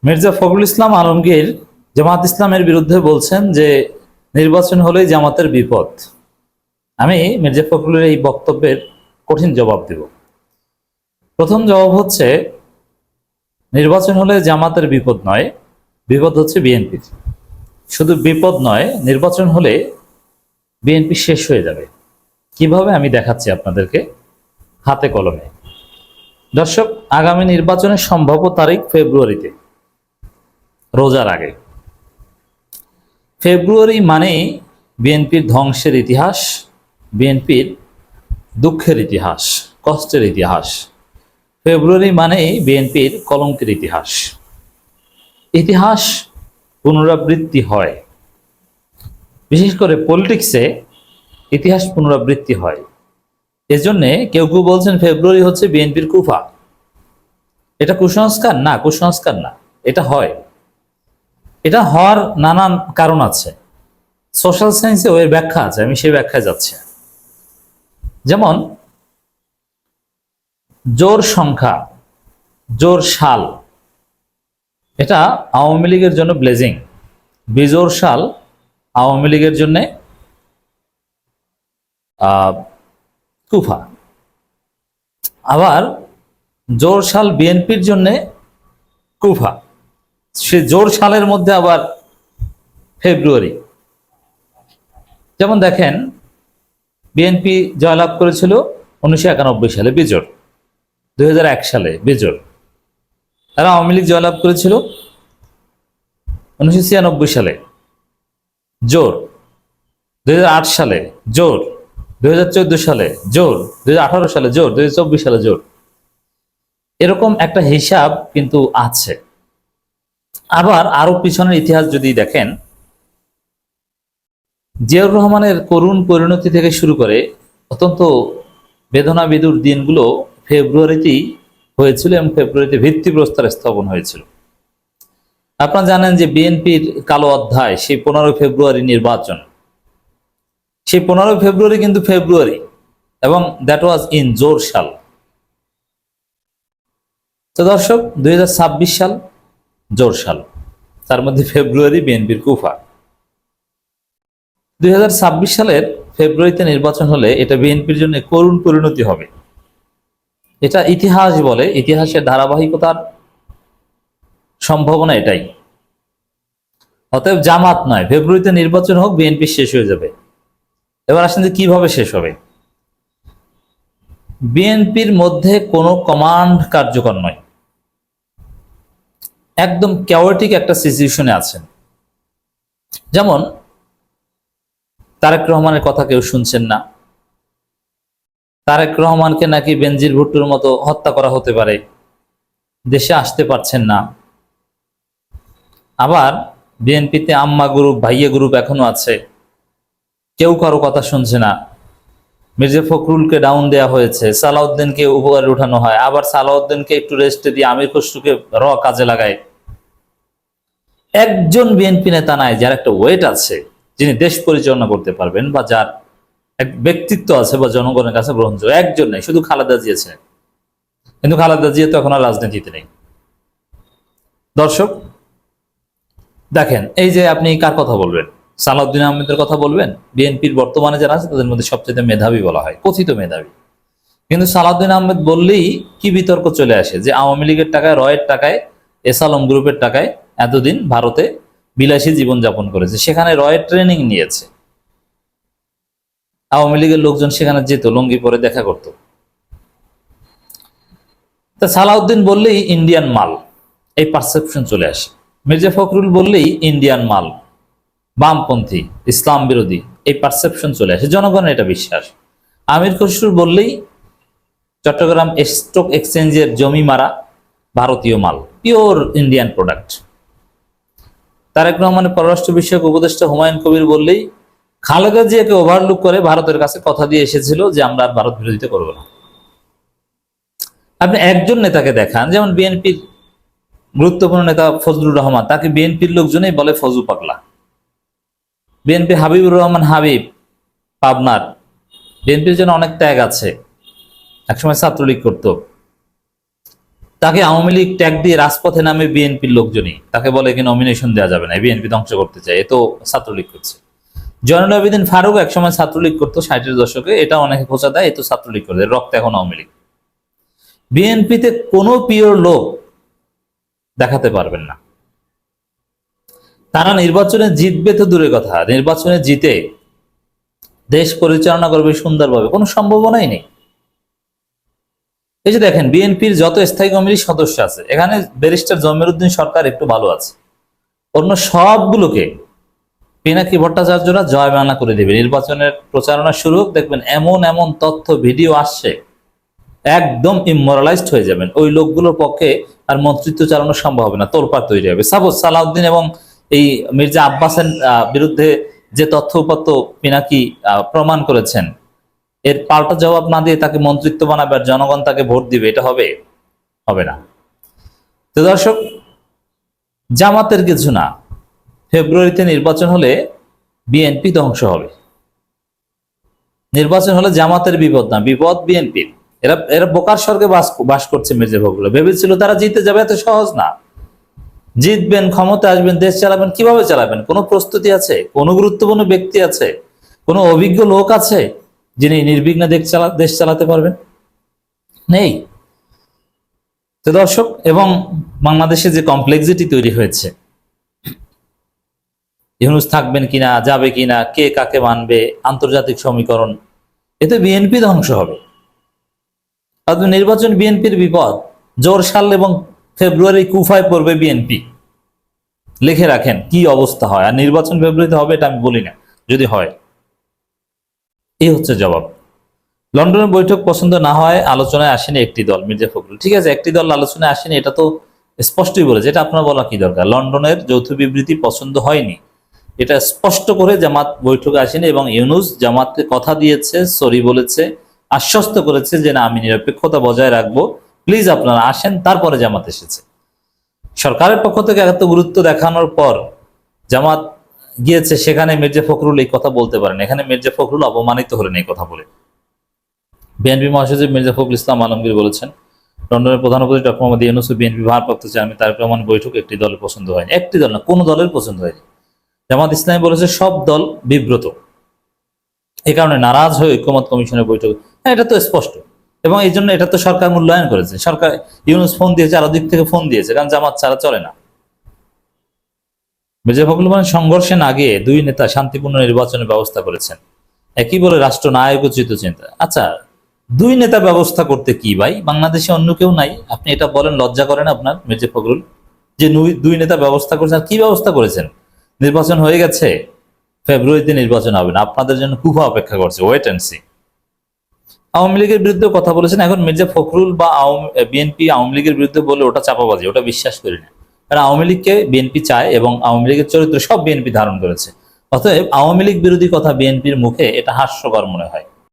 মির্জা ফখরুল ইসলাম আলমগীর জামাত ইসলামের বিরুদ্ধে বলছেন যে নির্বাচন হলেই জামাতের বিপদ। আমি মির্জা ফখরুলের এই বক্তব্যের কঠিন জবাব দেব। প্রথম জবাব হচ্ছে, নির্বাচন হলে জামাতের বিপদ নয়, বিপদ হচ্ছে বিএনপির। শুধু বিপদ নয়, নির্বাচন হলে বিএনপি শেষ হয়ে যাবে। কিভাবে আমি দেখাচ্ছি আপনাদেরকে হাতে কলমে। দর্শক, আগামী নির্বাচনের সম্ভাব্য তারিখ ফেব্রুয়ারিতে, রোজার আগে। ফেব্রুয়ারি মানেই বিএনপির ধ্বংসের ইতিহাস, বিএনপির দুঃখের ইতিহাস, কষ্টের ইতিহাস। ফেব্রুয়ারি মানেই বিএনপির কলঙ্কের ইতিহাস। ইতিহাস পুনরাবৃত্তি হয়, বিশেষ করে পলিটিক্সে ইতিহাস পুনরাবৃত্তি হয়। এজন্যে কেউ কেউ বলছেন ফেব্রুয়ারি হচ্ছে বিএনপির কুফা। এটা কুসংস্কার না, কুসংস্কার না, এটা হয়। এটা হওয়ার নানান কারণ আছে, সোশ্যাল সায়েন্সে এর ব্যাখ্যা আছে, আমি সেই ব্যাখ্যায় যাচ্ছি। যেমন জোর সংখ্যা, জোর সাল, এটা আওয়ামী লীগের জন্য ব্লেজিং। বিজোর সাল আওয়ামী লীগের জন্য কুফা। আবার জোর সাল বিএনপির জন্য কুফা। সে জোর সালের মধ্যে আবার ফেব্রুয়ারি। যেমন দেখেন, বিএনপি জয়লাভ করেছিল 1991 সালে বিজোড়, 2001 সালে বিজোড়। তারা আওয়ামী লীগ জয়লাভ করেছিল 1996 সালে জোর, 2008 সালে জোর, 2014 সালে জোর, 2018 সালে জোর, 2024 সালে জোর। এরকম একটা হিসাব কিন্তু আছে। আবার আরো পিছনের ইতিহাস যদি দেখেন, জিয়াউর রহমানের করুণ পরিণতি থেকে শুরু করে অত্যন্ত বেদনা বিদুর দিনগুলো ফেব্রুয়ারিতেই হয়েছিল এবং ফেব্রুয়ারিতে ভিত্তিপ্রস্তর স্থাপন হয়েছিল। আপনারা জানেন যে বিএনপির কালো অধ্যায় সেই 15 ফেব্রুয়ারি নির্বাচন। সেই 15 ফেব্রুয়ারি কিন্তু ফেব্রুয়ারি, এবং দ্যাট ওয়াজ ইন জোর সাল। তো দর্শক, 2026 সাল জোর সাল, তার মধ্যে ফেব্রুয়ারি বিএনপির কুফা। 2026 সালের ফেব্রুয়ারিতে নির্বাচন হলে এটা বিএনপির জন্য করুণ পরিণতি হবে। এটা ইতিহাস বলে, ইতিহাসের ধারাবাহিকতার সম্ভাবনা এটাই। অতএব জামাত নয়, ফেব্রুয়ারিতে নির্বাচন হোক, বিএনপি শেষ হয়ে যাবে। এবার আসেন যে কিভাবে শেষ হবে। বিএনপির মধ্যে কোনো কমান্ড কার্যকর নয়, একদম ক্যাওটিক একটা সিচুয়েশনে আছেন। যেমন তারেক রহমানের কথা কেউ শুনছেন না। তারেক রহমানকে নাকি বেনজির ভুট্টোর মতো হত্যা করা হতে পারে, দেশে আসতে পারছেন না। আবার বিএনপিতে আম্মা গ্রুপ, ভাইয়া গ্রুপ এখনো আছে, কেউ কারো কথা শুনছে না। মির্জা ফখরুলকে ডাউন দেওয়া হয়েছে, সালাউদ্দিনকে উপকারে উঠানো হয়, আবার সালাউদ্দিনকে একটু রেস্টে দিয়ে আমির খসরুকে কাজে লাগায়। একজন বিএনপি নেতা নাই যার একটা ওয়েট আছে, যিনি দেশ পরিচালনা করতে পারবেন বা যার এক ব্যক্তিত্ব আছে বা জনগণের কাছে গ্রহণযোগ্য। একজন নেই, শুধু খালেদা জিয়া ছিলেন, কিন্তু খালেদা জিয়া তো এখন আর রাজনীতিতে নেই। দর্শক দেখেন, এই যে আপনি কার কথা বলবেন, সালাউদ্দিন আহমেদের কথা বলবেন। বিএনপির বর্তমানে যারা আছে তাদের মধ্যে সবচেয়ে মেধাবী বলা হয়, কথিত মেধাবী। কিন্তু সালাউদ্দিন আহমেদ বললেই কি বিতর্ক চলে আসে যে আওয়ামী লীগের টাকায়, রয়ের টাকায়, এসালম গ্রুপের টাকায় এতদিন ভারতে বিলাসী জীবনযাপন করেছে, সেখানে রয়ের ট্রেনিং নিয়েছে। আওয়ামী লীগের লোকজন সেখানে যেত, লুঙ্গি পরে দেখা করত। তা সালাউদ্দিন বললেই ইন্ডিয়ান মাল, এই পারসেপশন চলে আসে। মির্জা ফখরুল বললেই ইন্ডিয়ান মাল, বামপন্থী, ইসলাম বিরোধী, এই পারসেপশন চলে আসে, জনগণের এটা বিশ্বাস। আমির খসরু বললেই চট্টগ্রাম স্টক এক্সচেঞ্জের জমি মারা ভারতীয় মাল, পিওর ইন্ডিয়ান প্রোডাক্ট। তারেক রহমানের পররাষ্ট্র বিষয়ক উপদেষ্টা হুমায়ুন কবির বললেই খালেদা জিয়াকে ওভারলুক করে ভারতের কাছে কথা দিয়ে এসেছিল যে আমরা আর ভারত বিরোধিতা করবো না। আপনি একজন নেতাকে দেখান, যেমন বিএনপির গুরুত্বপূর্ণ নেতা ফজলুর রহমান, তাকে বিএনপির লোকজনই বলে ফজু পাগলা। বিএনপি হাবিবুর রহমান হাবিব, পাবনার, বিএনপির জন্য অনেক ত্যাগ আছে, একসময় ছাত্রলীগ করত। তাকে আওয়ামী লীগ ট্যাগ দিয়ে রাজপথে নামে বিএনপির লোকজনই, তাকে বলে কি নমিনেশন দেওয়া যাবে না, বিএনপি ধ্বংস করতে চায়, এ তো ছাত্রলীগ করছে। জয়নুল আবেদিন ফারুক একসময় ছাত্রলীগ করতো 60-এর দশকে, এটা অনেকে খোঁচা দেয়, এ তো ছাত্রলীগ করে, রক্ত এখন আওয়ামী লীগ। বিএনপিতে কোনো পিওর লোক দেখাতে পারবেন না। তারা নির্বাচনে জিতবে তো দূরের কথা, নির্বাচনে জিতে দেশ পরিচালনা করবে সুন্দরভাবে, কোনো সম্ভাবনাই নেই। এই যে দেখেন, বিএনপির যত স্থায়ী কমিটির সদস্য আছে, এখানে ব্যারিস্টার জমির উদ্দিন সরকার একটু ভালো আছে, অন্য সবগুলোকে পিনাকি ভট্টাচার্যরা জয় বাংলা করে দেবে। নির্বাচনের প্রচারণা শুরু হোক, দেখবেন এমন এমন তথ্য ভিডিও আসছে, একদম ইমোরালাইজড হয়ে যাবেন। ওই লোকগুলোর পক্ষে আর মন্ত্রিত্ব চালানো সম্ভব হবে না, তোলপাড় তৈরি হবে। সাপোজ সালাউদ্দিন এবং এই মির্জা আব্বাসের বিরুদ্ধে যে তথ্য উপাত্ত পিনাকি প্রমাণ করেছেন, এর পাল্টা জবাব না দিয়ে তাকে মন্ত্রিত্ব বানাবে আর জনগণ তাকে ভোট দিবে, এটা হবে? হবে না। তো দর্শক, জামাতের কিছু না, ফেব্রুয়ারিতে নির্বাচন হলে বিএনপি ধ্বংস হবে। নির্বাচন হলে জামাতের বিপদ না, বিপদ বিএনপির। এরা এরা বোকার স্বর্গে বাস করছে। মির্জা ফখরুল ভেবেছিল তারা জিতে যাবে, এত সহজ না। জিতবেন, ক্ষমতা আসবেন, দেশ চালাবেন, কিভাবে চালাবেন? কোনো প্রস্তুতি আছে? কোনো গুরুত্বপূর্ণ ব্যক্তি আছে? কোনো অভিজ্ঞ লোক আছে যিনি নির্বিঘ্নে দেশ চালাতে পারবেন? নেই। তো দর্শক, এবং বাংলাদেশে যে কমপ্লেক্সিটি তৈরি হয়েছে, ইউনূস থাকবেন কিনা, যাবে কিনা, কে কাকে মানবে, আন্তর্জাতিক সমীকরণ, এতে বিএনপি ধ্বংস হবে। নির্বাচন বিএনপির বিপদ। জোর সাল এবং ফেব্রুয়ারি কুফায় পড়বে বিএনপি। লিখে রাখেন কি অবস্থা হয়। আর নির্বাচন ফেব্রুয়ারিতে হবে এটা আমি বলি না, যদি হয়। এই হচ্ছে জবাব। লন্ডনের বৈঠক পছন্দ না হয় আলোচনায় আসেনি একটি দল, মির্জা ফখরুল। ঠিক আছে, একটি দল আলোচনায় আসেনি, এটা তো স্পষ্টই বলেছে, এটা আপনার বলা কি দরকার? লন্ডনের যৌথ বিবৃতি পছন্দ হয়নি, এটা স্পষ্ট করে জামাত বৈঠকে আসেনি, এবং ইউনূস জামাতকে কথা দিয়েছে, সরি বলেছে, আশ্বস্ত করেছে যে না, আমি নিরপেক্ষতা বজায় রাখবো, প্লিজ আপনারা আসেন। তারপরে জামাত এসেছে। সরকারের পক্ষ থেকে এত গুরুত্ব দেখানোর পর জামাত গিয়েছে, সেখানে মির্জা ফখরুল এই কথা বলতে পারেন। এখানে মির্জা ফখরুল অপমানিত হলেন এই কথা বলে। বিএনপি মহাসচিব মির্জা ফখরুল ইসলাম আলমগীর বলেছেন, লন্ডনের প্রধান উপদেষ্টা ডক্টর মোহাম্মদ ইউনূস ও বিএনপি ভারপ্রাপ্ত চেয়ারম্যান তারেক রহমান বৈঠক একটি দলের পছন্দ হয়নি। একটি দল না, কোনো দলের পছন্দ হয়নি। জামাত ইসলামী বলেছে সব দল বিব্রত, এই কারণে নারাজ হয়ে ঐক্যমত কমিশনের বৈঠক। হ্যাঁ, এটা তো স্পষ্ট, এবং এই জন্য এটা তো সরকার মূল্যায়ন করেছে। সরকার, ইউনূস ফোন দিয়েছে, আরো দিক থেকে ফোন দিয়েছে, কারণ জামাত ছাড়া চলে না। মির্জা ফখরুল বলেন, সংঘর্ষে না গিয়ে দুই নেতা শান্তিপূর্ণ নির্বাচনের ব্যবস্থা করেছেন। একই বলে রাষ্ট্রনায়কোচিত চিন্তা। আচ্ছা, দুই নেতা ব্যবস্থা করতে কি ভাই? বাংলাদেশে অন্য কেউ নাই? আপনি এটা বলেন, লজ্জা করেন আপনার মির্জা ফখরুল যে দুই নেতা ব্যবস্থা করেছেন? কি ব্যবস্থা করেছেন? নির্বাচন হয়ে গেছে, ফেব্রুয়ারিতে নির্বাচন হবে না, আপনাদের জন্য কুফা অপেক্ষা করছে, ওয়েট এন্ড সি। আওয়ামী লীগের বিরুদ্ধে কথা বলেছেন। এখন মির্জা ফখরুল বা বিএনপি আওয়ামী লীগের বিরুদ্ধে বলে ওটা চাপাবাজি, ওটা বিশ্বাস করি না। কারণ আওয়ামী লীগকে বিএনপি চায় এবং আওয়ামী লীগের চরিত্র সব বিএনপি ধারণ করেছে। অতএব আওয়ামী লীগ বিরোধী কথা বিএনপির মুখে, এটা হাস্যকর মনে হয়।